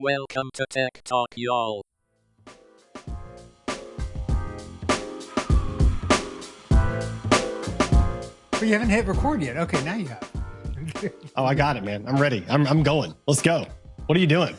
Welcome to Tech Talk, y'all. But you haven't hit record yet. Okay, now you have. Oh, I got it, man. I'm ready. I'm going. Let's go. What are you doing?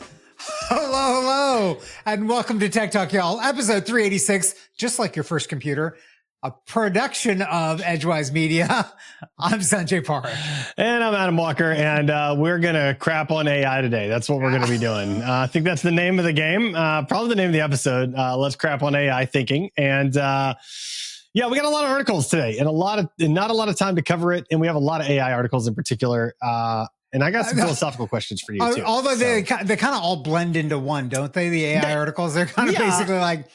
Hello, and welcome to Tech Talk, y'all. Episode 386, just like your first computer, a production of Edgewise.Media. I'm Sanjay Parikh. And I'm Adam Walker, and we're going to crap on AI today. That's what we're going to be doing. I think that's the name of the game, probably the name of the episode. Let's crap on AI thinking. And yeah, we got a lot of articles today and not a lot of time to cover it. And we have a lot of AI articles in particular. And I got some philosophical questions for you too. Although they kind of all blend into one, don't they? The AI articles, they're kind of basically like,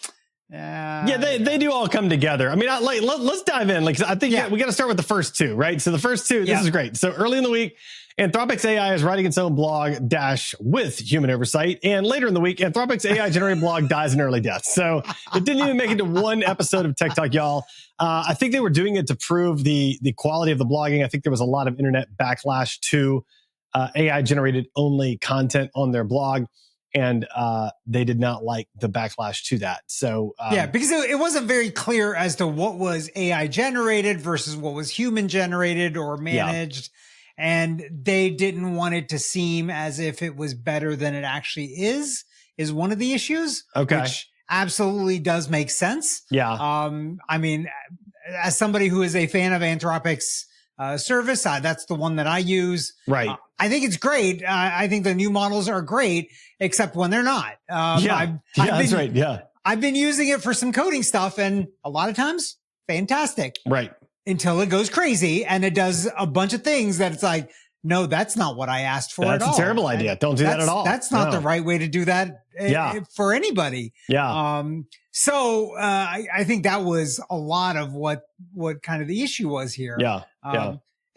they do all come together. I mean, let's dive in. Like, I think we got to start with the first two, right? So the first two, this is great. So early in the week, Anthropic's AI is writing its own blog with human oversight. And later in the week, Anthropic's AI generated blog dies an early death. So it didn't even make it to one episode of Tech Talk, y'all. I think they were doing it to prove the quality of the blogging. I think there was a lot of internet backlash to AI generated only content on their blog. And they did not like the backlash to that. So because it wasn't very clear as to what was AI generated versus what was human generated or managed. And they didn't want it to seem as if it was better than it actually is one of the issues. Okay. Which absolutely does make sense. Yeah. I mean, as somebody who is a fan of Anthropic's service, that's the one that I use. Right. I think it's great. I think the new models are great, except when they're not. That's right. Yeah. I've been using it for some coding stuff, and a lot of times, fantastic. Right. Until it goes crazy and it does a bunch of things that it's like, no, that's not what I asked for at all. That's a terrible idea. Don't do that at all. That's not the right way to do that for anybody. Yeah. So I think that was a lot of what kind of the issue was here. Yeah.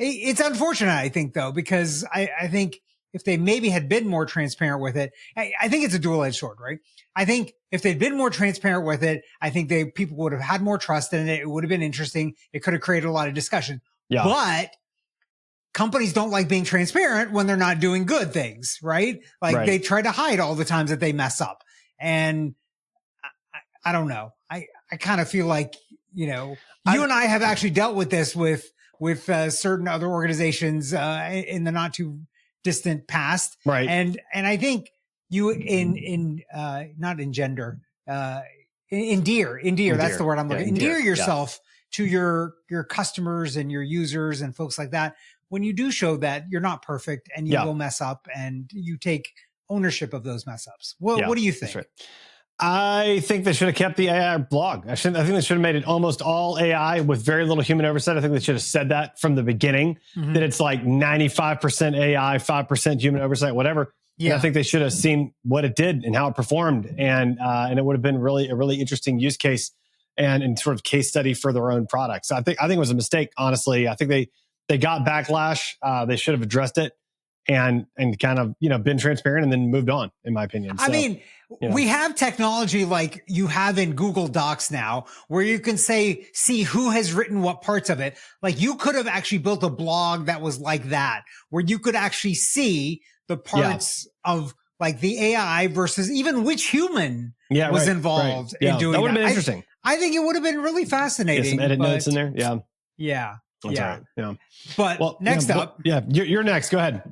It's unfortunate, I think, though, because I think if they maybe had been more transparent with it, I think it's a dual-edged sword, right? I think if they'd been more transparent with it, I think people would have had more trust in it. It would have been interesting. It could have created a lot of discussion. Yeah. But companies don't like being transparent when they're not doing good things, right? Like they try to hide all the times that they mess up. And I don't know. I kind of feel like, you and I have actually dealt with this with certain other organizations in the not too distant past. Right. And I think you not engender, endear, that's the word I'm looking. Endear yourself to your customers and your users and folks like that. When you do show that you're not perfect and you will mess up and you take ownership of those mess ups. What do you think? That's right. I think they should have kept the AI blog. I think they should have made it almost all AI with very little human oversight. I think they should have said that from the beginning, that it's like 95% AI, 5% human oversight, whatever. Yeah. And I think they should have seen what it did and how it performed. And it would have been a really interesting use case and sort of case study for their own products. So I think it was a mistake, honestly. I think they got backlash. They should have addressed it and kind of, been transparent and then moved on, in my opinion. So, I mean, we have technology like you have in Google Docs now where you can see who has written what parts of it. Like you could have actually built a blog that was like that, where you could actually see the parts of like the AI versus even which human was involved in doing that. That would have been interesting. I think it would have been really fascinating. Some edit notes in there. Yeah. Yeah. That's right. Yeah. But next up. Yeah. You're next. Go ahead.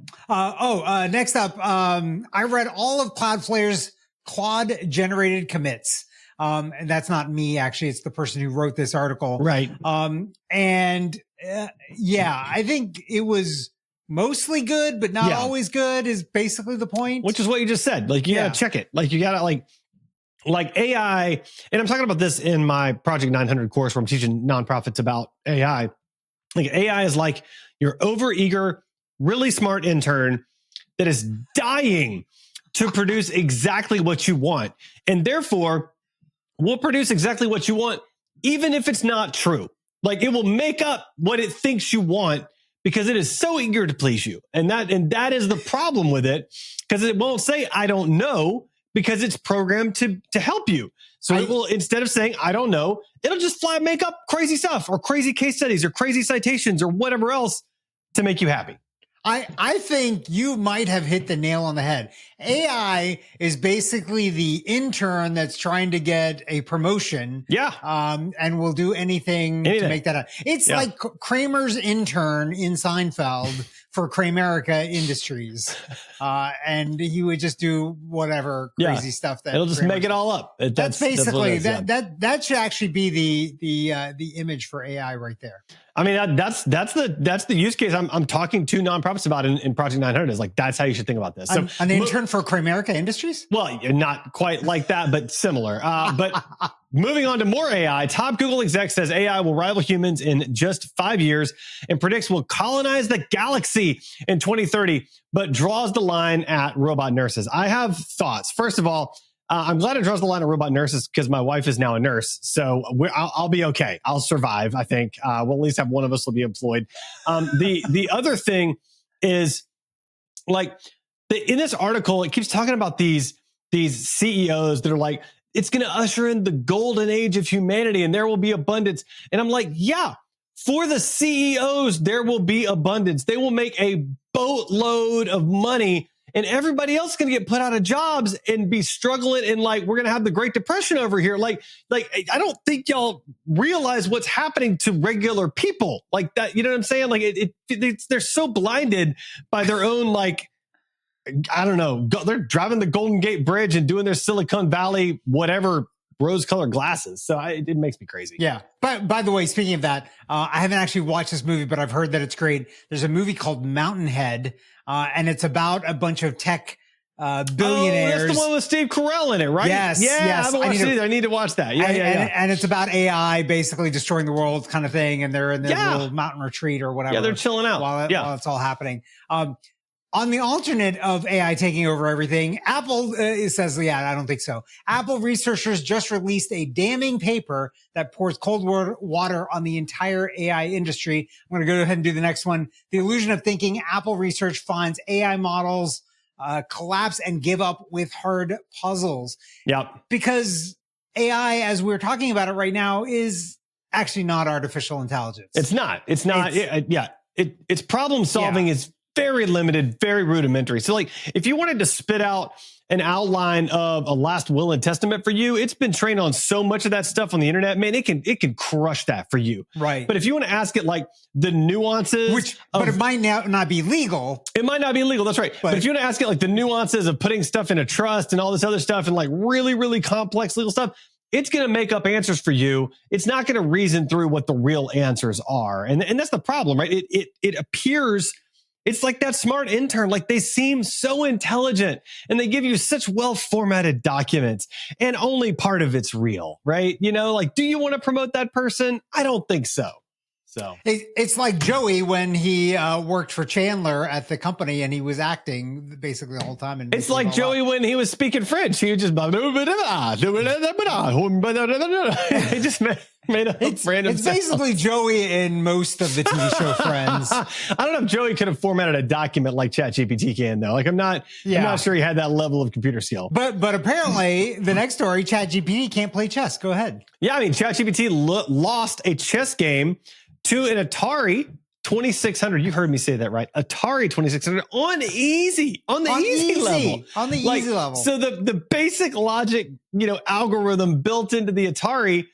Next up, I read all of Cloudflare's Claude generated commits. And that's not me, actually. It's the person who wrote this article. Right. I think it was mostly good, but not always good is basically the point. Which is what you just said. Like you gotta check it. Like you gotta like AI. And I'm talking about this in my Project 900 course where I'm teaching nonprofits about AI. Like AI is like your overeager, really smart intern that is dying to produce exactly what you want. And therefore will produce exactly what you want, even if it's not true. Like it will make up what it thinks you want because it is so eager to please you. And that is the problem with it, because it won't say, I don't know, because it's programmed to help you. So it will, instead of saying, I don't know, it'll just make up crazy stuff or crazy case studies or crazy citations or whatever else to make you happy. I think you might have hit the nail on the head. AI is basically the intern that's trying to get a promotion. Yeah. And will do anything to make that happen. It's like Kramer's intern in Seinfeld for Kramerica Industries. And he would just do whatever crazy stuff that it'll just make it all up. That's basically that should actually be the image for AI right there. I mean, that's the use case I'm talking to nonprofits about in Project 900 is like, that's how you should think about this. So an intern for Kramerica Industries? Well, not quite like that, but similar. But moving on to more AI, top Google exec says AI will rival humans in just 5 years and predicts will colonize the galaxy in 2030, but draws the line at robot nurses. I have thoughts. First of all, I'm glad it draws the line at robot nurses because my wife is now a nurse. So I'll be okay. I'll survive, I think. We'll at least have one of us will be employed. The other thing is, like, in this article, it keeps talking about these CEOs that are like, it's going to usher in the golden age of humanity and there will be abundance. And I'm like, yeah, for the CEOs, there will be abundance. They will make a boatload of money. And everybody else is going to get put out of jobs and be struggling. And like, we're going to have the Great Depression over here. Like, I don't think y'all realize what's happening to regular people like that. You know what I'm saying? Like they're so blinded by their own, like, I don't know. They're driving the Golden Gate Bridge and doing their Silicon Valley, whatever, rose-colored glasses. So it makes me crazy. Yeah. But by the way, speaking of that, I haven't actually watched this movie, but I've heard that it's great. There's a movie called Mountainhead, and it's about a bunch of tech billionaires. Oh, that's the one with Steve Carell in it, right? Yes. Yeah, yes. I haven't watched it either. I need to watch that. Yeah, and it's about AI basically destroying the world kind of thing, and they're in their little mountain retreat or whatever. Yeah, they're chilling out while it's all happening. On the alternate of AI taking over everything, Apple says, I don't think so. Apple researchers just released a damning paper that pours cold water on the entire AI industry. I'm going to go ahead and do the next one. The illusion of thinking. Apple research finds AI models collapse and give up with hard puzzles. Yep. Because AI, as we're talking about it right now, is actually not artificial intelligence. It's not. It's problem solving is very limited, very rudimentary. So like if you wanted to spit out an outline of a last will and testament for you, it's been trained on so much of that stuff on the internet, man, it can crush that for you. Right. But if you want to ask it like the nuances, but it might not be legal. It might not be legal. That's right. But if you want to ask it like the nuances of putting stuff in a trust and all this other stuff and like really, really complex legal stuff, it's going to make up answers for you. It's not going to reason through what the real answers are. And that's the problem, right? It appears it's like that smart intern. Like they seem so intelligent and they give you such well-formatted documents and only part of it's real, right? You know, like, do you want to promote that person? I don't think so. So it's like Joey when he worked for Chandler at the company and he was acting basically the whole time. And it's like Joey when he was speaking French. He was just he just made up random. It's basically Joey in most of the TV show Friends. I don't know if Joey could have formatted a document like ChatGPT can though. Like I'm not sure he had that level of computer skill. But apparently the next story, ChatGPT can't play chess. Go ahead. Yeah, I mean ChatGPT lost a chess game to an Atari 2600. You heard me say that right. Atari 2600 on the easy level. On the easy level. So the basic logic, algorithm built into the Atari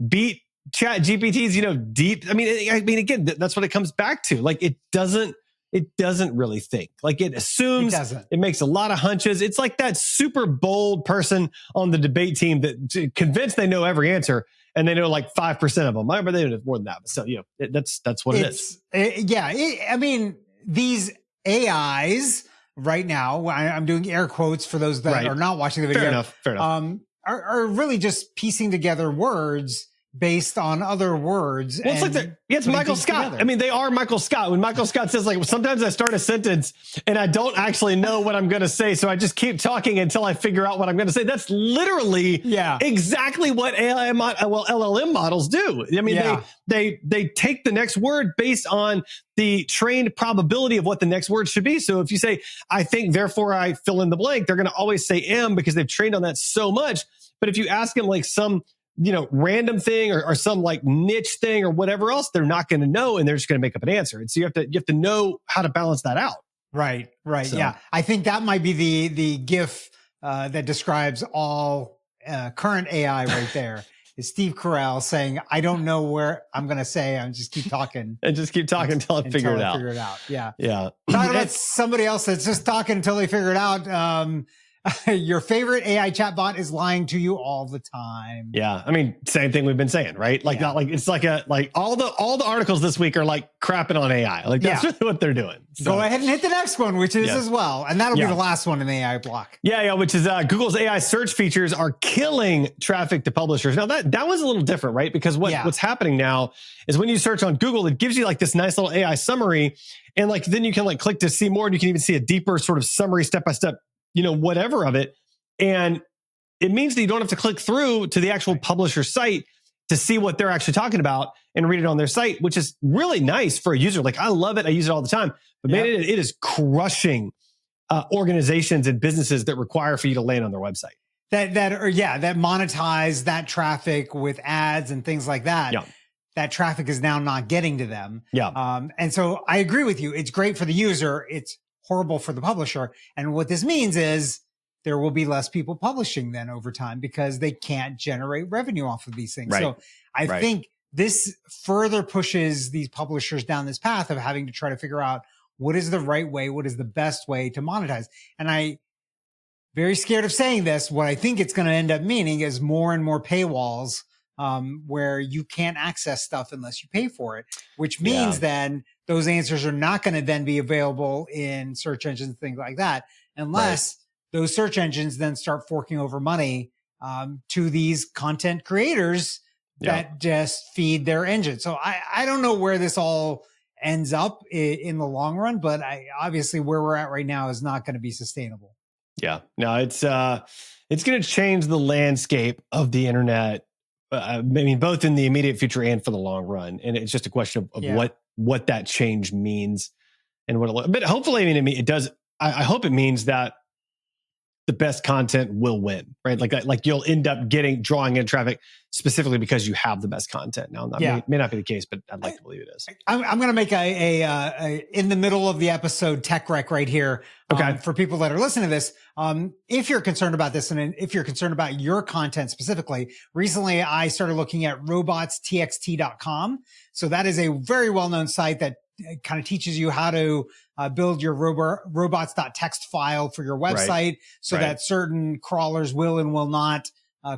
beat ChatGPT's, deep. I mean, again, that's what it comes back to. Like it doesn't really think. Like it assumes, it makes a lot of hunches. It's like that super bold person on the debate team that convinced they know every answer. And they know like 5% of them. But they know more than that. So, that's what it is. I mean, these AIs right now, I'm doing air quotes for those that are not watching the video. Fair enough. Are really just piecing together words based on other words. Well, it's Michael Scott. Together. I mean, they are Michael Scott. When Michael Scott says like, sometimes I start a sentence and I don't actually know what I'm going to say. So I just keep talking until I figure out what I'm going to say. That's literally exactly what LLM models do. I mean, they take the next word based on the trained probability of what the next word should be. So if you say, I think, therefore I fill in the blank, they're going to always say am because they've trained on that so much. But if you ask them like some random thing or some like niche thing or whatever else, they're not going to know, and they're just going to make up an answer. And so you have to know how to balance that out. Right. So. Yeah. I think that might be the GIF that describes all current AI right there. Is Steve Carell saying, I don't know where I'm going to say, I'm just keep talking. And just keep talking until I figure it out. Yeah. Yeah. Talking about somebody else that's just talking until they figure it out. Your favorite AI chatbot is lying to you all the time. Yeah. I mean, same thing we've been saying, right? Like, not like it's like all the articles this week are like crapping on AI. Like that's really what they're doing. So. Go ahead and hit the next one, which is as well. And that'll be the last one in the AI block. Yeah. Which is Google's AI search features are killing traffic to publishers. Now that was a little different, right? Because what's happening now is when you search on Google, it gives you like this nice little AI summary. And like, then you can like click to see more, and you can even see a deeper sort of summary, step-by-step, whatever of it. And it means that you don't have to click through to the actual publisher site to see what they're actually talking about and read it on their site, which is really nice for a user. Like I love it. I use it all the time, but man, it is crushing organizations and businesses that require for you to land on their website. That monetize that traffic with ads and things like that. Yeah. That traffic is now not getting to them. Yeah. And so I agree with you. It's great for the user. It's horrible for the publisher. And what this means is there will be less people publishing then over time because they can't generate revenue off of these things. Right. So I think this further pushes these publishers down this path of having to try to figure out what is the right way, what is the best way to monetize. And I very scared of saying this. What I think it's going to end up meaning is more and more paywalls where you can't access stuff unless you pay for it, which means then those answers are not going to then be available in search engines and things like that, unless those search engines then start forking over money to these content creators that just feed their engine. So I don't know where this all ends up in the long run, but obviously where we're at right now is not going to be sustainable. Yeah, no, it's going to change the landscape of the internet. I mean, both in the immediate future and for the long run. And it's just a question of what that change means and but hopefully, I mean, it does. I hope it means that the best content will win, right? Like you'll end up drawing in traffic specifically because you have the best content. Now, that may not be the case, but I'd like to believe it is. I'm going to make a in the middle of the episode tech rec right here. For people that are listening to this, if you're concerned about this and if you're concerned about your content specifically, recently I started looking at robotstxt.com. So that is a very well-known site that kind of teaches you how to build your robots.txt file for your website so that certain crawlers will and will not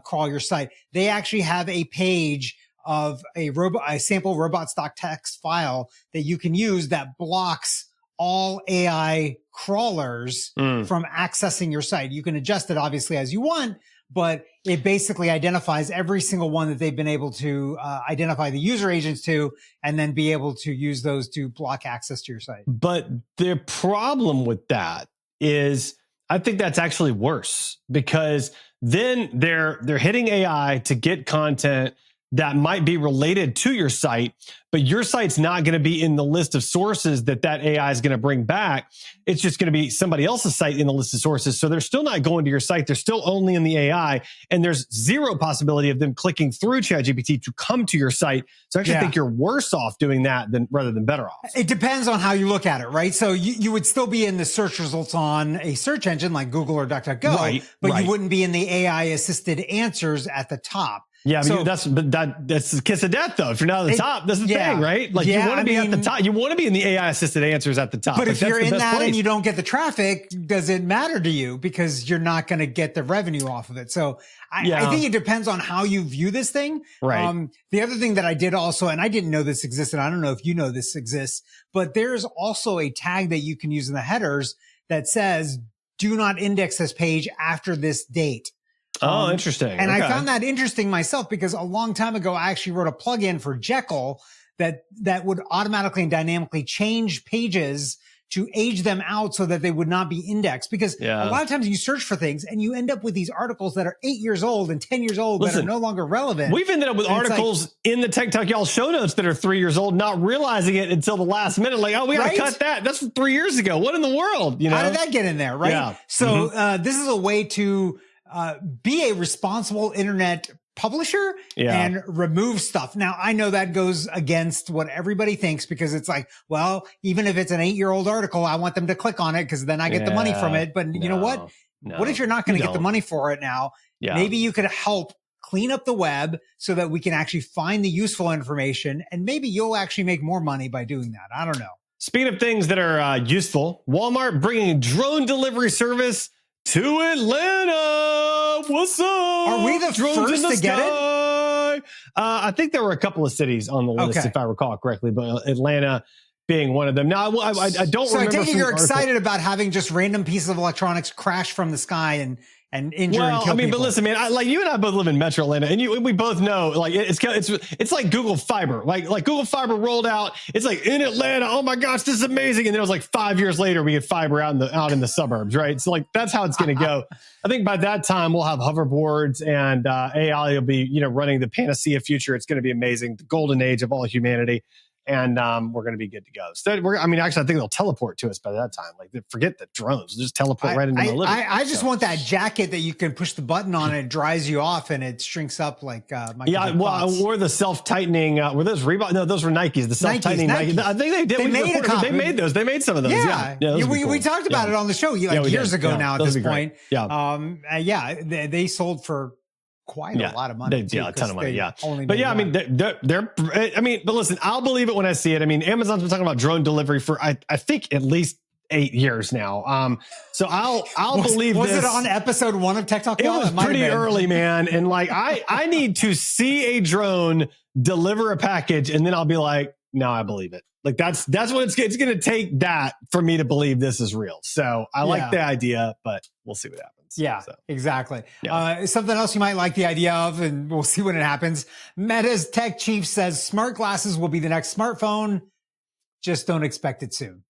crawl your site. They actually have a page of a sample robots.txt file that you can use that blocks all AI crawlers from accessing your site. You can adjust it obviously as you want, but it basically identifies every single one that they've been able to identify the user agents to, and then be able to use those to block access to your site. But the problem with that is I think that's actually worse, because then they're hitting AI to get content that might be related to your site, but your site's not going to be in the list of sources that AI is going to bring back. It's just going to be somebody else's site in the list of sources. So they're still not going to your site. They're still only in the AI, and there's zero possibility of them clicking through ChatGPT to come to your site. So I actually think you're worse off doing that rather than better off. It depends on how you look at it, right? So you would still be in the search results on a search engine like Google or DuckDuckGo, but you wouldn't be in the AI assisted answers at the top. Yeah, I mean, that's the kiss of death, though. If you're not at the top, that's the thing, right? Like you want to be at the top. You want to be in the AI assisted answers at the top. But if you're in that and you don't get the traffic, does it matter to you? Because you're not going to get the revenue off of it. So I think it depends on how you view this thing. Right. The other thing that I did also, and I didn't know this existed, I don't know if you know this exists, but there's also a tag that you can use in the headers that says, do not index this page after this date. Oh, interesting. And I found that interesting myself because a long time ago, I actually wrote a plugin for Jekyll that would automatically and dynamically change pages to age them out so that they would not be indexed. Because a lot of times you search for things and you end up with these articles that are 8 years old and 10 years old that are no longer relevant. We've ended up with articles in the Tech Talk Y'all show notes that are 3 years old, not realizing it until the last minute. Like, oh, we got to cut that. That's from 3 years ago. What in the world? How did that get in there? Right. Yeah. So this is a way to be a responsible internet publisher and remove stuff. Now, I know that goes against what everybody thinks because it's like, well, even if it's an 8-year-old article, I want them to click on it because then I get the money from it. But you know what? What if you're not going to get the money for it now? Maybe you could help clean up the web so that we can actually find the useful information, and maybe you'll actually make more money by doing that. I don't know. Speaking of things that are useful, Walmart bringing drone delivery service to Atlanta. What's up? Are we the first to get it? I think there were a couple of cities on the list, if I recall correctly, but Atlanta being one of them. Now, I don't remember. So I take it you're excited about having just random pieces of electronics crash from the sky and injure and kill people. But listen, man, like you and I both live in Metro Atlanta, and we both know, like it's like Google Fiber, like Google Fiber rolled out. It's like in Atlanta, oh my gosh, this is amazing. And then it was like 5 years later, we get fiber out in the suburbs, right? So like that's how it's going to go. I think by that time we'll have hoverboards and AI will be running the panacea future. It's going to be amazing, the golden age of all humanity. And we're going to be good to go. So actually, I think they'll teleport to us by that time. Like, forget the drones; just teleport right into the living. I just want that jacket that you can push the button on and it dries you off and it shrinks up like or the self-tightening. Were those Reebok? No, those were Nikes. The self-tightening Nike. I think they did. They made those. They made some of those. We talked about it on the show years ago. Now at this point, they sold for quite a lot of money. A ton of money. But listen, I'll believe it when I see it. I mean, Amazon's been talking about drone delivery for I think at least 8 years now. So I'll believe this. Was it on episode 1 of Tech Talk? It was pretty early, man. And like, I need to see a drone deliver a package, and then I'll be like, no, I believe it. Like that's what it's going to take that for me to believe this is real. So I like the idea, but we'll see what happens. Yeah, exactly. Something else you might like the idea of, and we'll see when it happens. Meta's tech chief says smart glasses will be the next smartphone. Just don't expect it soon.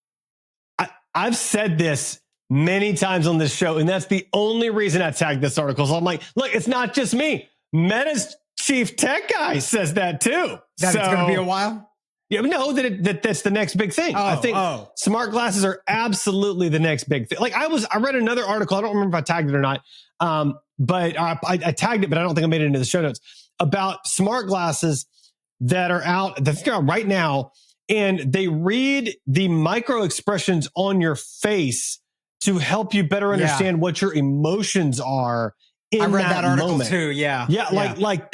I've said this many times on this show, and that's the only reason I tagged this article. So I'm like, look, it's not just me. Meta's chief tech guy says that too. It's going to be a while? Yeah, no, that's the next big thing. I think smart glasses are absolutely the next big thing. Like I read another article. I don't remember if I tagged it or not. But I tagged it, but I don't think I made it into the show notes about smart glasses that are out right now. And they read the micro expressions on your face to help you better understand what your emotions are in that moment. I read that article too. Yeah. Like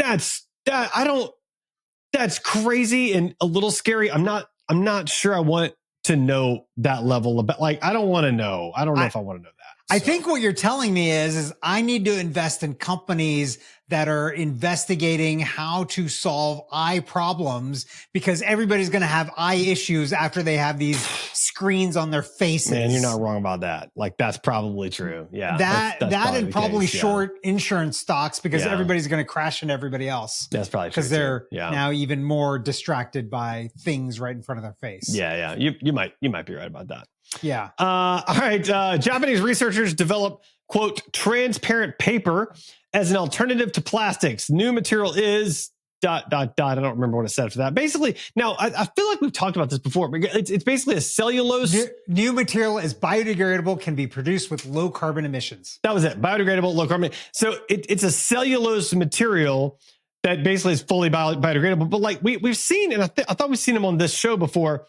that's crazy and a little scary. I'm not sure I want to know that level of, like, I don't want to know. I don't know if I want to know that. I think what you're telling me is I need to invest in companies that are investigating how to solve eye problems, because everybody's going to have eye issues after they have these screens on their faces. Man, you're not wrong about that. Like, that's probably true. Yeah. That and probably short insurance stocks, because everybody's going to crash into everybody else. That's probably true. Because they're now even more distracted by things right in front of their face. Yeah. You might be right about that. Yeah. All right. Japanese researchers develop, quote, transparent paper as an alternative to plastics. New material is ... I don't remember what it said for that. Basically, now I feel like we've talked about this before, but it's basically a cellulose. New material is biodegradable, can be produced with low carbon emissions. That was it. Biodegradable, low carbon. So it's a cellulose material that basically is fully biodegradable. But like we've seen, and I thought we've seen them on this show before,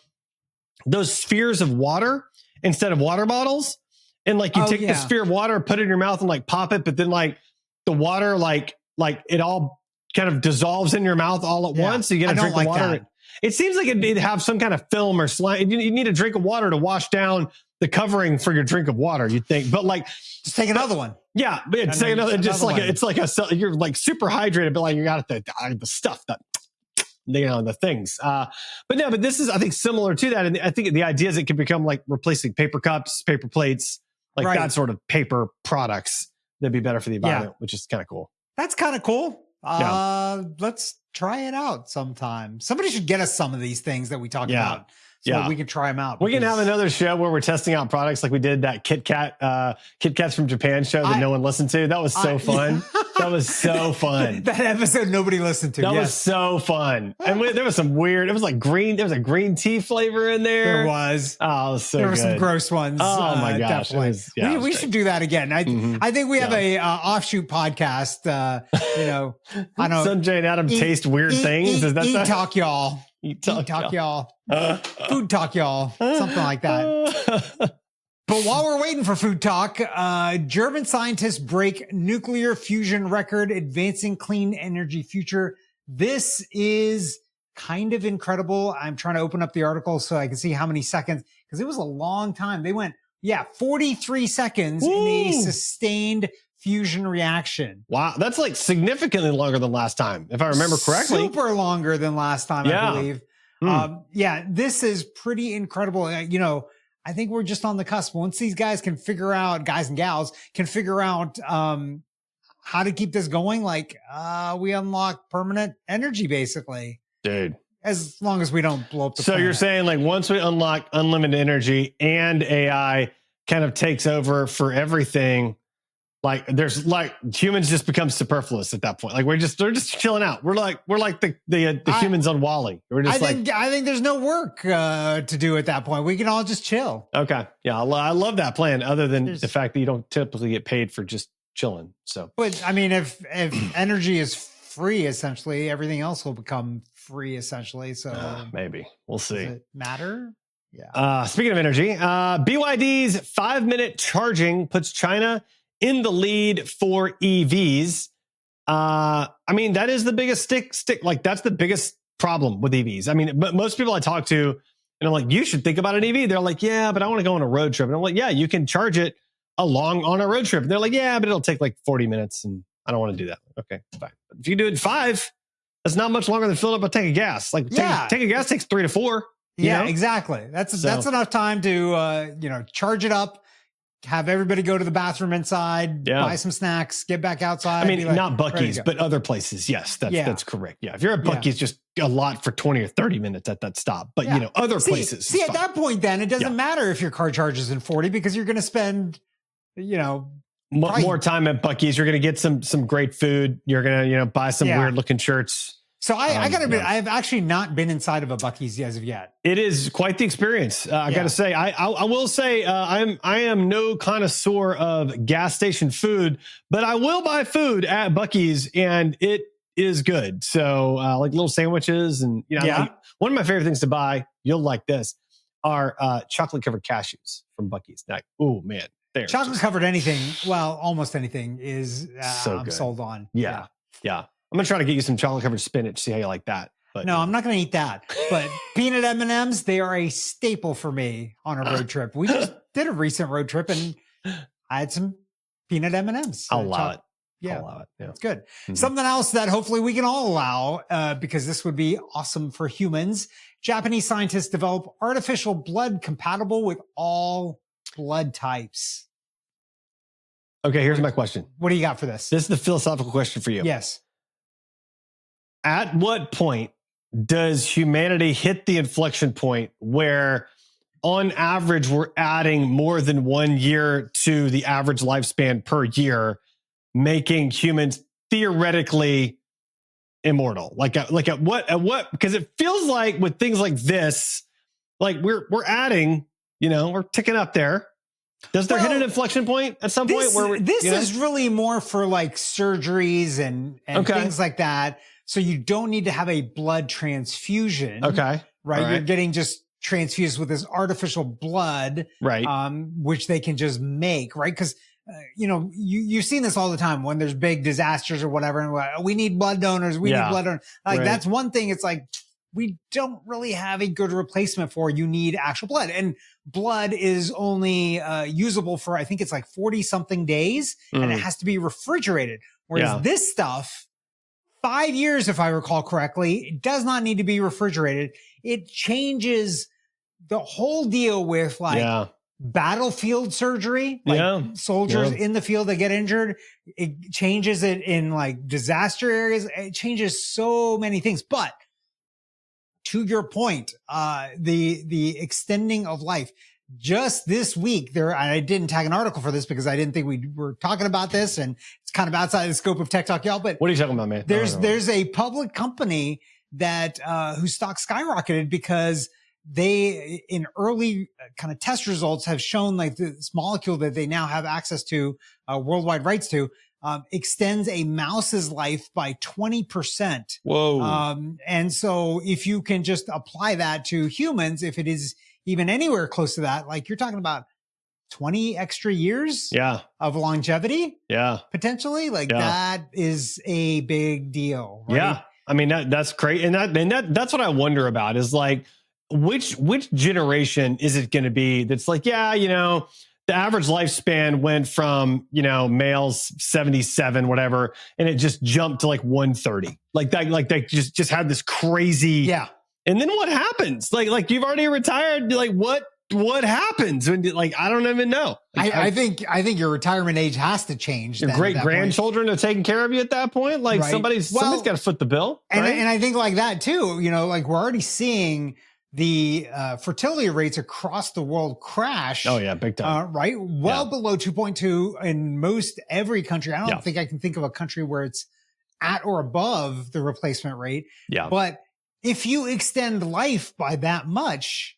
those spheres of water instead of water bottles. And like you take the sphere of water, put it in your mouth and like pop it, but then like the water, like it all kind of dissolves in your mouth all at once. So you get a drink of water. That. It seems like it'd have some kind of film or slime. You need a drink of water to wash down the covering for your drink of water, you'd think. But like, just take another one. Yeah, but take another. Just like it's like you're like super hydrated, but like you got the stuff that. The things. But this is, I think, similar to that. And I think the idea is it can become like replacing paper cups, paper plates, like that sort of paper products that'd be better for the environment, which is kind of cool. That's kind of cool. Let's try it out sometime. Somebody should get us some of these things that we talk about. So that we can try them out. We can have another show where we're testing out products like we did that Kit Kats from Japan show that no one listened to. That was so fun. That was so fun. That episode nobody listened to. That was so fun. And there was some weird, it was like green, there was a green tea flavor in there. There was. Oh, it was so there good. were some gross ones. Oh my gosh. Definitely. We should do that again. I think we have a offshoot podcast. I don't know. Sanjay and Adam taste weird things. Is that eat talk y'all? Eat talk y'all. Food talk y'all. Something like that. But while we're waiting for food talk, German scientists break nuclear fusion record, advancing clean energy future. This is kind of incredible. I'm trying to open up the article so I can see how many seconds, because it was a long time. They went, 43 seconds in a sustained fusion reaction. Wow. That's like significantly longer than last time, if I remember correctly. Super longer than last time, I believe. This is pretty incredible. I think we're just on the cusp. Once these guys can figure out, guys and gals can figure out how to keep this going, we unlock permanent energy, basically. Dude. As long as we don't blow up the planet. You're saying once we unlock unlimited energy and AI kind of takes over for everything, there's humans just become superfluous at that point. They're just chilling out. We're like the humans on Wall-E. We're just I think there's no work to do at that point. We can all just chill. Okay. Yeah. I love that plan, other than the fact that you don't typically get paid for just chilling. So, but I mean, if energy is free, essentially everything else will become free essentially. So maybe we'll see. Does it matter? Yeah. Speaking of energy, BYD's 5-minute charging puts China in the lead for EVs. That is the biggest stick. That's the biggest problem with EVs. But most people I talk to, and I'm like, you should think about an EV. They're like, yeah, but I want to go on a road trip. And I'm like, yeah, you can charge it along on a road trip. And they're like, yeah, but it'll take 40 minutes. And I don't want to do that. Okay, fine. But if you do it in 5, that's not much longer than filling up a tank of gas. Tank of gas takes 3 to 4. Yeah, exactly. That's enough time to, charge it up, have everybody go to the bathroom inside, buy some snacks, get back outside. Not Buc-ee's, but other places. Yes, that's correct. Yeah. If you're at Buc-ee's, just a lot for 20 or 30 minutes at that stop. But, other places. See, at that point, then it doesn't matter if your car charges in 40 because you're going to spend, more time at Buc-ee's. You're going to get some great food. You're going to, buy some weird looking shirts. So I gotta admit, I've actually not been inside of a Buc-ee's as of yet. It is quite the experience. I gotta say, I will say, I am no connoisseur of gas station food, but I will buy food at Buc-ee's and it is good. So like little sandwiches and, one of my favorite things to buy, you'll like this, are chocolate covered cashews from Buc-ee's. Oh man. Chocolate covered anything, almost anything is so I'm sold on. Yeah. I'm going to try to get you some chocolate covered spinach. See how you like that. But no, I'm not going to eat that. But peanut M&Ms, they are a staple for me on a road trip. We just did a recent road trip and I had some peanut M&Ms. I'll allow it. Yeah. I'll allow it. Yeah. It's good. Mm-hmm. Something else that hopefully we can all allow because this would be awesome for humans. Japanese scientists develop artificial blood compatible with all blood types. Okay, here's my question. What do you got for this? This is the philosophical question for you. Yes. At what point does humanity hit the inflection point where on average we're adding more than 1 year to the average lifespan per year, making humans theoretically immortal? At what, because it feels like with things like this, we're adding, we're ticking up there. Does there hit an inflection point at some point where this is really more for surgeries and things like that? So you don't need to have a blood transfusion. Okay. Right. You're getting just transfused with this artificial blood. Right. Which they can just make. Right. Because, you've seen this all the time when there's big disasters or whatever. And we need blood donors. We need blood donors. That's one thing. It's we don't really have a good replacement for. You need actual blood. And blood is only usable for, I think it's 40 something days. And it has to be refrigerated. Whereas this stuff, 5 years, if I recall correctly, it does not need to be refrigerated. It changes the whole deal with battlefield surgery, soldiers in the field that get injured. It changes it in disaster areas. It changes so many things. But to your point, the extending of life, just this week there, I didn't tag an article for this because I didn't think we were talking about this, and it's kind of outside the scope of Tech Talk, y'all. But what are you talking about, man? There's a public company that whose stock skyrocketed because they, in early kind of test results, have shown like this molecule that they now have access to, worldwide rights to, extends a mouse's life by 20%. Whoa. And so if you can just apply that to humans, if it is even anywhere close to that, like you're talking about 20 extra years of longevity, potentially, like that is a big deal, right? Yeah. I mean, that's great. And that's what I wonder about is like, which generation is it going to be that's like, yeah, you know, the average lifespan went from, you know, males 77, whatever, and it just jumped to like 130. Like they just had this crazy. Yeah. And then what happens? Like you've already retired. Like what happens when, like, I don't even know. Like, I think your retirement age has to change. Your great grandchildren are taking care of you at that point. Like somebody's got to foot the bill. And I think like that too, you know, like we're already seeing the fertility rates across the world crash. Oh yeah, big time. Right, well below 2.2 in most every country. I don't think I can think of a country where it's at or above the replacement rate. Yeah, but if you extend life by that much,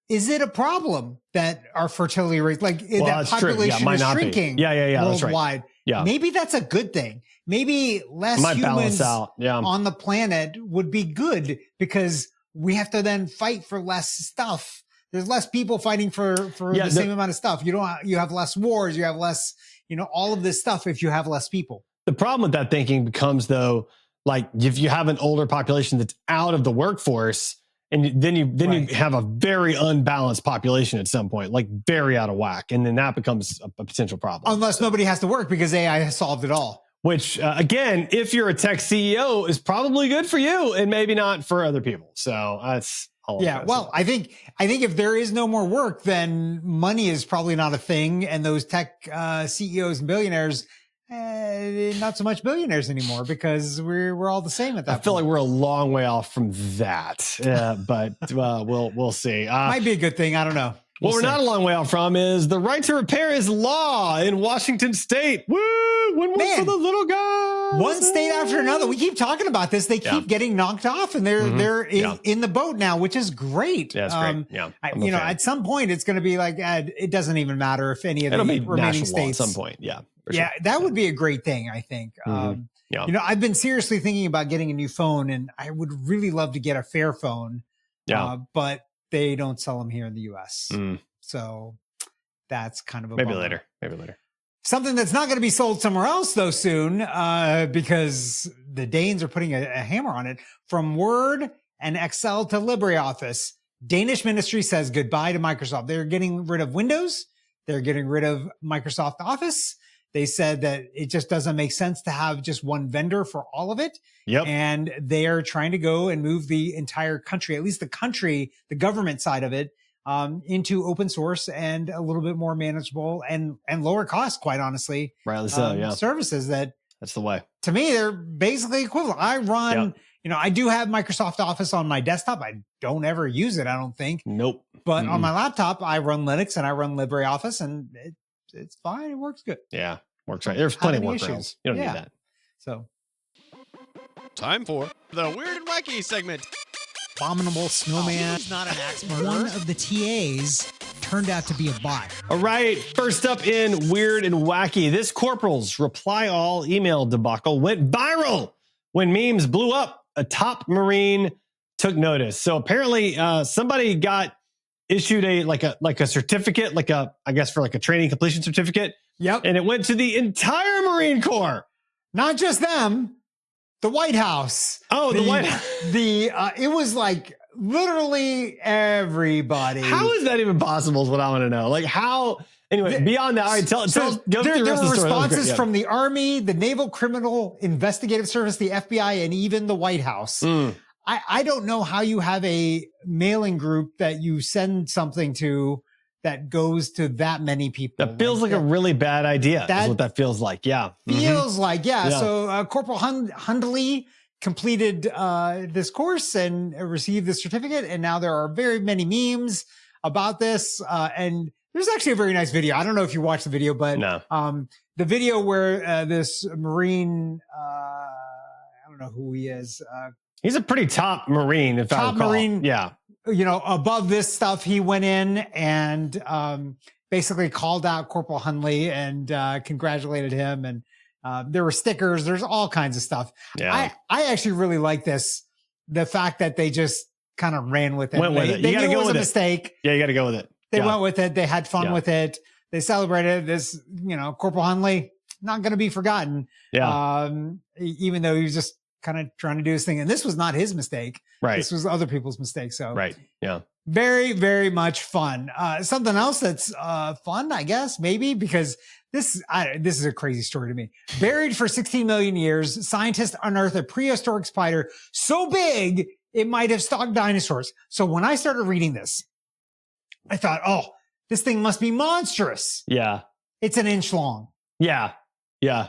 is it a problem that our fertility rate, like that population is shrinking worldwide? That's right. Yeah, maybe that's a good thing. Maybe less humans on the planet would be good because we have to then fight for less stuff. There's less people fighting for the same amount of stuff. You have less wars. You have less, you know, all of this stuff if you have less people. The problem with that thinking becomes though, like if you have an older population that's out of the workforce, and then you have a very unbalanced population at some point, like very out of whack, and then that becomes a potential problem. Unless nobody has to work because AI has solved it all. Which again, if you're a tech CEO, is probably good for you and maybe not for other people. So that's all. Yeah. Well, I think if there is no more work, then money is probably not a thing, and those tech CEOs and billionaires. Not so much billionaires anymore because we're all the same at that point. I feel like we're a long way off from that, but we'll see. Might be a good thing. I don't know. What we're not a long way off from is the right to repair is law in Washington State. Woo! Win for the little guy. One state after another. We keep talking about this. They keep getting knocked off, and they're in the boat now, which is great. Yeah, that's great. Yeah, at some point, it's going to be like it doesn't even matter if any of the remaining states. At some point, yeah. Yeah, that would be a great thing, I think. You know, I've been seriously thinking about getting a new phone, and I would really love to get a Fair phone. Yeah, but they don't sell them here in the U.S. So that's kind of a maybe bummer. later. Something that's not going to be sold somewhere else though soon, because the Danes are putting a hammer on it. From Word and Excel to LibreOffice, Danish ministry says goodbye to Microsoft. They're getting rid of Windows. They're getting rid of Microsoft Office. They said that it just doesn't make sense to have just one vendor for all of it. Yep. And they are trying to go and move the entire country, at least the government side of it, into open source and a little bit more manageable and lower cost, quite honestly. Rightly so, services that's the way. To me, they're basically equivalent. I run, I do have Microsoft Office on my desktop. I don't ever use it, I don't think. Nope. But on my laptop, I run Linux and I run LibreOffice, and it's fine. It works good. Yeah, works right. There's plenty of workarounds. You don't need that. So, time for the Weird and Wacky segment. Abominable Snowman. He's not an axe murderer. One of the TAs turned out to be a bot. All right. First up in Weird and Wacky, this corporal's reply all email debacle went viral when memes blew up. A top Marine took notice. So apparently somebody got issued a certificate, I guess for a training completion certificate. Yep. And it went to the entire Marine Corps. Not just them. The White House. Oh, the White House. It was like literally everybody. How is that even possible is what I want to know. Like how, anyway, beyond that, all right, go through the rest of the story. There were responses from the Army, the Naval Criminal Investigative Service, the FBI, and even the White House. I don't know how you have a mailing group that you send something to that goes to that many people. That feels like a really bad idea. That's what that feels like. Yeah. Feels like, yeah. So Corporal Hundley completed this course and received the certificate. And now there are very many memes about this. And there's actually a very nice video. I don't know if you watched the video, but the video where this Marine, I don't know who he is. He's a pretty top Marine, if I recall. Marine, yeah. Above this stuff, he went in and basically called out Corporal Hunley and congratulated him. And there were stickers. There's all kinds of stuff. Yeah. I actually really like this. The fact that they just kind of ran with it. They knew it was a mistake. Yeah, you got to go with it. They went with it. They had fun with it. They celebrated this, Corporal Hunley, not going to be forgotten. Yeah. Even though he was just kind of trying to do his thing. And this was not his mistake. Right. This was other people's mistake. So right. Yeah. Very, very much fun. Something else that's fun, I guess, maybe, because this is a crazy story to me. Buried for 16 million years, scientists unearthed a prehistoric spider so big it might have stalked dinosaurs. So when I started reading this, I thought, oh, this thing must be monstrous. Yeah. It's an inch long. Yeah. Yeah.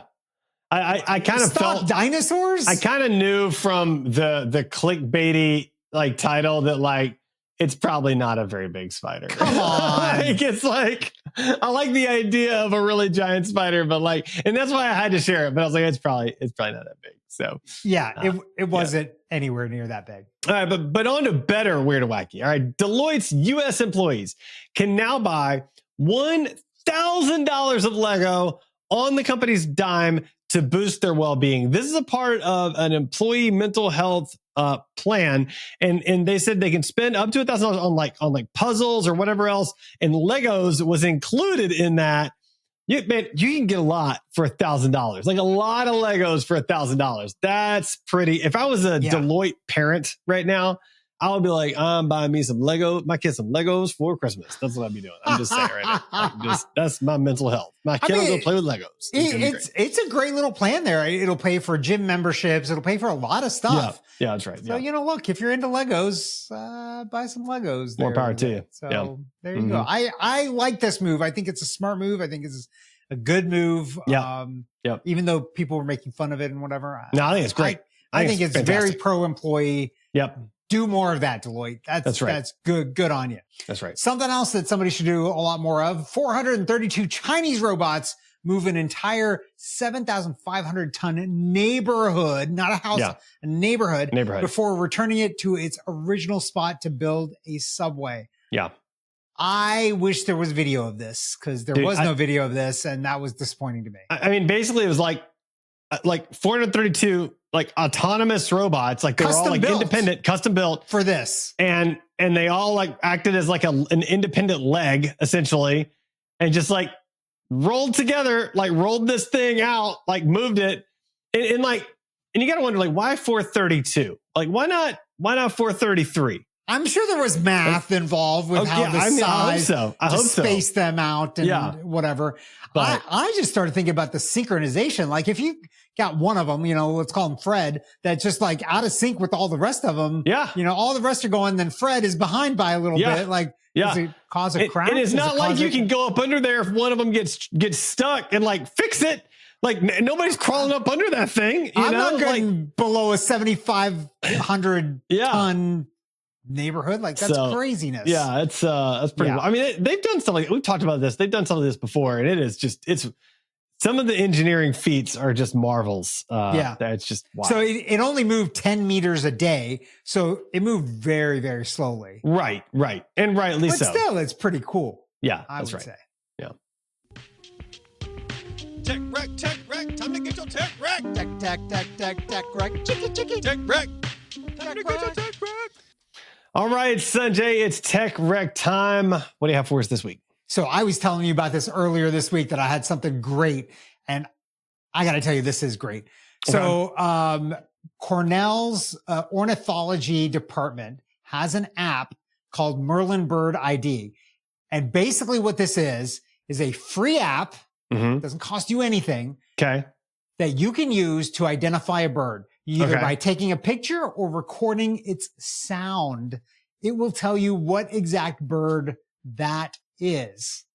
I kind of felt dinosaurs. I kind of knew from the clickbaity title that it's probably not a very big spider. Come on. It's I like the idea of a really giant spider, but and that's why I had to share it. But I was like, it's probably not that big. So yeah, it wasn't anywhere near that big. All right, but on to better Weird and Wacky. All right, Deloitte's U.S. employees can now buy $1,000 of Lego on the company's dime to boost their well-being. This is a part of an employee mental health plan, and they said they can spend up to $1,000 on puzzles or whatever else, and Legos was included in that. You can get a lot for $1,000, a lot of Legos for $1,000. That's pretty. If I was a Deloitte parent right now, I would be like, I'm buying me some my kids some Legos for Christmas. That's what I'd be doing. I'm just saying right now. That's my mental health. My kid will go play with Legos. It's a great little plan there. It'll pay for gym memberships. It'll pay for a lot of stuff. Yeah, that's right. So, look, if you're into Legos, buy some Legos. More power to you. So there you go. I like this move. I think it's a smart move. I think it's a good move. Yeah. Even though people were making fun of it and whatever. No, I think it's great. I think it's very pro-employee. Yep. Do more of that, Deloitte. That's right. That's good. Good on you. That's right. Something else that somebody should do a lot more of: 432 Chinese robots move an entire 7,500 ton neighborhood, not a house, a neighborhood, before returning it to its original spot to build a subway. Yeah. I wish there was video of this, because there was no video of this, and that was disappointing to me. I mean, basically, it was like 432 autonomous robots, they're all independent, custom built for this, and they all acted as an independent leg essentially, and just rolled together, rolled this thing out, moved it, and you got to wonder why 432? Why not 433? I'm sure there was math involved with how the size I hope so. Space them out and whatever. But I just started thinking about the synchronization. If you got one of them, let's call him Fred, that's just out of sync with all the rest of them. Yeah. All the rest are going, then Fred is behind by a little bit. Does it cause a crack? And it's not you can go up under there if one of them gets stuck and fix it. Nobody's crawling up under that thing. I'm not getting below a 7,500 ton neighborhood. That's craziness. Yeah, that's pretty. I mean, they've done stuff we've talked about this. They've done some of this before, and it's some of the engineering feats are just marvels. It's just wild. So it only moved 10 meters a day, so it moved very, very slowly. Right, and rightly so. But still, it's pretty cool. Yeah, I would say. Yeah. Tech wreck, time to get your tech wreck. Tech wreck, chicky. Tech wreck, time to get your tech wreck. All right, Sanjay, it's Tech Wreck time. What do you have for us this week? So I was telling you about this earlier this week, that I had something great, and I got to tell you, this is great. So Cornell's ornithology department has an app called Merlin Bird ID. And basically what this is a free app. Doesn't cost you anything. Okay. That you can use to identify a bird, either by taking a picture or recording its sound. It will tell you what exact bird that is.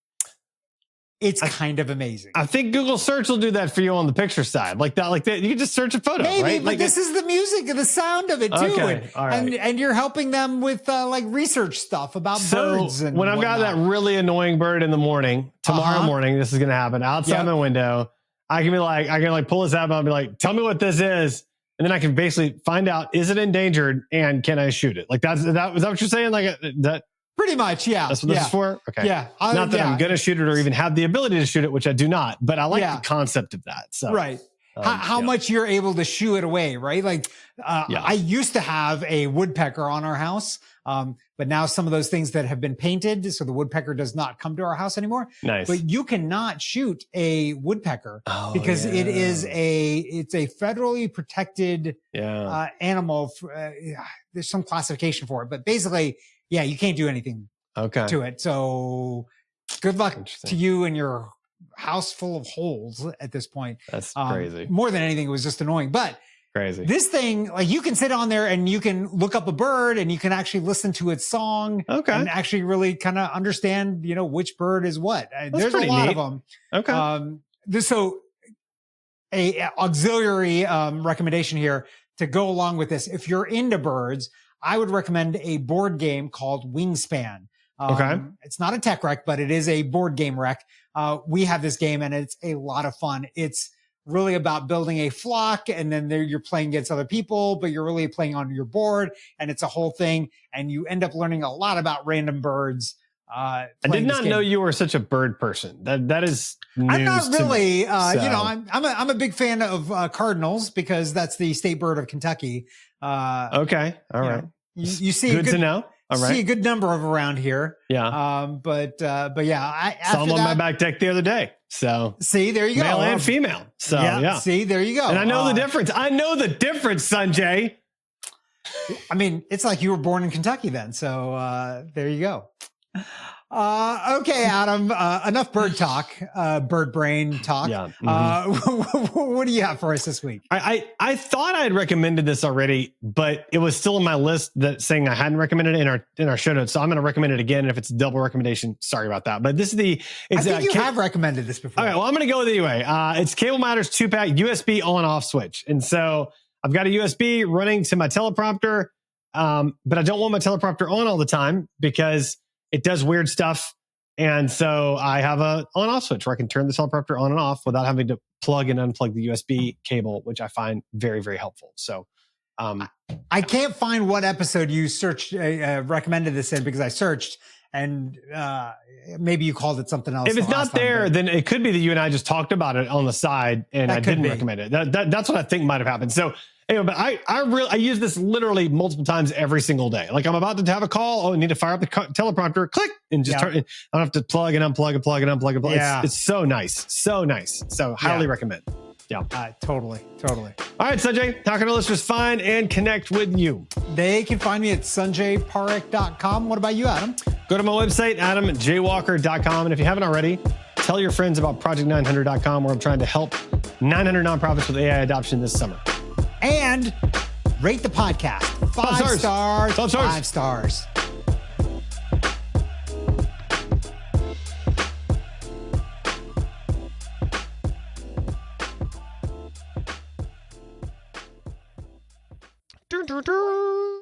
it's kind of amazing. I think Google search will do that for you on the picture side. Like that, you can just search a photo, Maybe, right? but Like this is the music and the sound of it too. Okay, all right. And you're helping them with like research stuff about birds. And when I've got that really annoying bird in the morning, tomorrow morning, this is going to happen outside my window. I can pull this app and I'll be like, tell me what this is. And then I can basically find out, is it endangered and can I shoot it? Like is that what you're saying? Like that. Pretty much, yeah. That's what this is for? Okay. Yeah. Not that I'm going to shoot it or even have the ability to shoot it, which I do not, but I like the concept of that. So right. How much you're able to shoo it away, right? Like I used to have a woodpecker on our house, but now some of those things that have been painted, so the woodpecker does not come to our house anymore. Nice. But you cannot shoot a woodpecker because it's a federally protected animal. There's some classification for it, but basically, you can't do anything to it. So good luck to you and your house full of holes at this point. That's crazy. More than anything, it was just annoying. But crazy. This thing, like you can sit on there and you can look up a bird and you can actually listen to its song and actually really kind of understand, which bird is what. There's a lot of them. Okay. So a auxiliary recommendation here to go along with this. If you're into birds, I would recommend a board game called Wingspan. It's not a tech rec, but it is a board game rec. We have this game and it's a lot of fun. It's really about building a flock and then you're playing against other people, but you're really playing on your board and it's a whole thing. And you end up learning a lot about random birds. I did not know you were such a bird person. That is news. I'm not really, I'm a big fan of cardinals because that's the state bird of Kentucky. Okay. All right. You see good to know. All right. See a good number of around here. Yeah. But yeah, I saw them on my back deck the other day. So see, there you go. Male and female. So yeah. See, there you go. And I know the difference. I know the difference, Sanjay. I mean, it's like you were born in Kentucky then. So there you go. Okay, Adam, enough bird talk, bird brain talk. Yeah. What do you have for us this week? I thought I had recommended this already, but it was still in my list that saying I hadn't recommended it in our show notes. So I'm going to recommend it again. And if it's a double recommendation, sorry about that. But this is I think you have recommended this before. Okay, well, I'm going to go with it anyway. It's Cable Matters 2-pack USB on-off switch. And so I've got a USB running to my teleprompter, but I don't want my teleprompter on all the time because it does weird stuff. And so I have a on-off switch where I can turn the teleprompter on and off without having to plug and unplug the USB cable, which I find very, very helpful. So I can't find what episode you searched, recommended this in because I searched and maybe you called it something else. If it's not there, then it could be that you and I just talked about it on the side and I didn't recommend it. That's what I think might have happened. So anyway, but I use this literally multiple times every single day. Like I'm about to have a call. Oh, I need to fire up the teleprompter, click, and just turn it. I don't have to plug and unplug and plug and unplug and plug. Yeah. It's so nice. So nice. So highly recommend. Yeah. Totally. All right, Sanjay, how can our listeners find and connect with you? They can find me at sanjayparekh.com. What about you, Adam? Go to my website, adamjwalker.com. And if you haven't already, tell your friends about project900.com, where I'm trying to help 900 nonprofits with AI adoption this summer. And rate the podcast. 5 stars. 5 stars. Dun, dun, dun.